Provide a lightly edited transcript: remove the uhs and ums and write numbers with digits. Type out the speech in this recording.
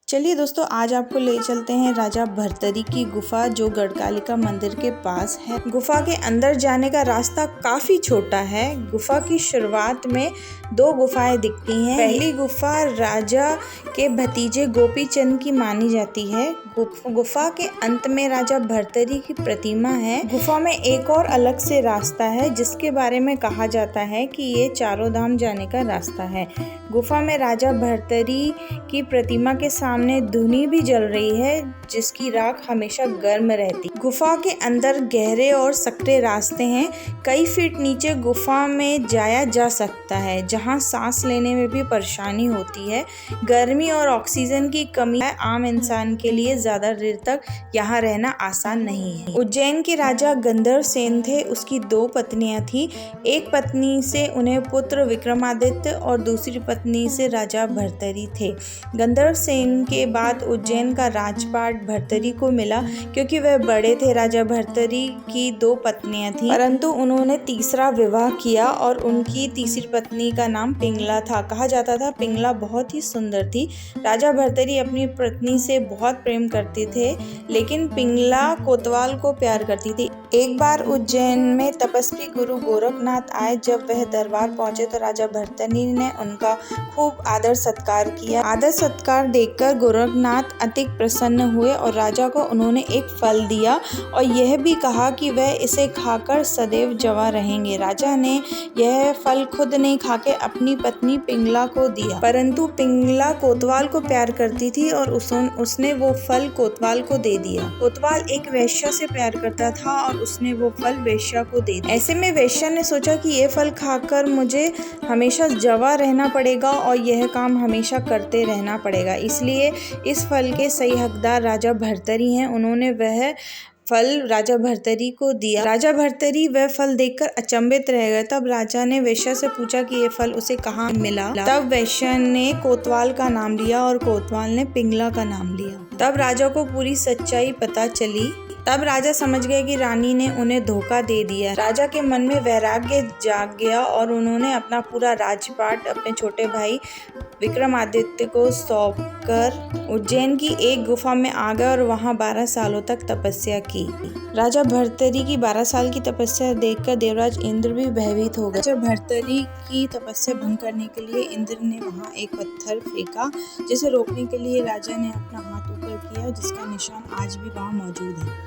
चलिए दोस्तों, आज आपको ले चलते हैं राजा भर्तरी की गुफा जो गढ़कालिका मंदिर के पास है। गुफा के अंदर जाने का रास्ता काफी छोटा है। गुफा की शुरुआत में दो गुफाएं दिखती हैं। पहली गुफा राजा के भतीजे गोपी चंद की मानी जाती है। गुफा के अंत में राजा भर्तरी की प्रतिमा है। गुफा में एक और अलग से रास्ता है जिसके बारे में कहा जाता है कि ये चारों धाम जाने का रास्ता है। गुफा में राजा भर्तरी की प्रतिमा के सामने धुनी भी जल रही है जिसकी राख हमेशा गर्म रहती। गुफा के अंदर गहरे और सकरे रास्ते हैं। कई फीट नीचे गुफा में जाया जा सकता है जहां सांस लेने में भी परेशानी होती है। गर्मी और ऑक्सीजन की कमी है। आम इंसान के लिए ज्यादा देर तक यहाँ रहना आसान नहीं है। उज्जैन के राजा गंधर्व सेन थे। उसकी दो पत्नियां थी। एक पत्नी से उन्हें पुत्र विक्रमादित्य और दूसरी पत्नी से राजा भर्तरी थे। गंधर्व सेन के बाद उज्जैन का राजपाट भर्तरी को मिला क्योंकि वह बड़े थे। राजा भर्तरी की दो पत्नियां थीं, परंतु उन्होंने तीसरा विवाह किया और उनकी तीसरी पत्नी का नाम पिंगला था। कहा जाता था पिंगला बहुत ही सुंदर थी। राजा भर्तरी अपनी पत्नी से बहुत प्रेम करते थे, लेकिन पिंगला कोतवाल को प्यार करती थी। एक बार उज्जैन में तपस्वी गुरु गोरखनाथ आए। जब वह दरबार पहुंचे तो राजा भर्तरी ने उनका खूब आदर सत्कार किया। आदर सत्कार देखकर गोरखनाथ अति प्रसन्न हुए और राजा को उन्होंने एक फल दिया और यह भी कहा कि वह इसे खाकर सदैव जवां रहेंगे। राजा ने यह फल खुद नहीं खाके अपनी पत्नी पिंगला को दिया, परंतु पिंगला कोतवाल को प्यार करती थी और उसने वो फल कोतवाल को दे दिया। कोतवाल एक वेश्या से प्यार करता था और उसने वो फल वेश्या को दे दिया। ऐसे में वेश्या ने सोचा कि ये फल खाकर मुझे हमेशा जवां रहना पड़ेगा और यह काम हमेशा करते रहना पड़ेगा, इसलिए इस फल के सही हकदार राजा भर्तरी हैं। उन्होंने वह फल राजा भर्तरी को दिया। राजा भर्तरी वह फल देखकर अचंभित रह गए। तब राजा ने वेश्या से पूछा कि ये फल उसे कहाँ मिला। तब वेश्या ने कोतवाल का नाम लिया और कोतवाल ने पिंगला का नाम लिया। तब राजा को पूरी सच्चाई पता चली। तब राजा समझ गए कि रानी ने उन्हें धोखा दे दिया। राजा के मन में वैराग्य जाग गया और उन्होंने अपना पूरा राजपाट अपने छोटे भाई विक्रमादित्य को सौंपकर उज्जैन की एक गुफा में आ गए और वहां 12 सालों तक तपस्या की। राजा भर्तरी की 12 साल की तपस्या देखकर देवराज इंद्र भी भयभीत हो गए। राजा भर्तरी की तपस्या भंग करने के लिए इंद्र ने वहां एक पत्थर फेंका, जिसे रोकने के लिए राजा ने अपना हाथ ऊपर किया, जिसका निशान आज भी वहां मौजूद है।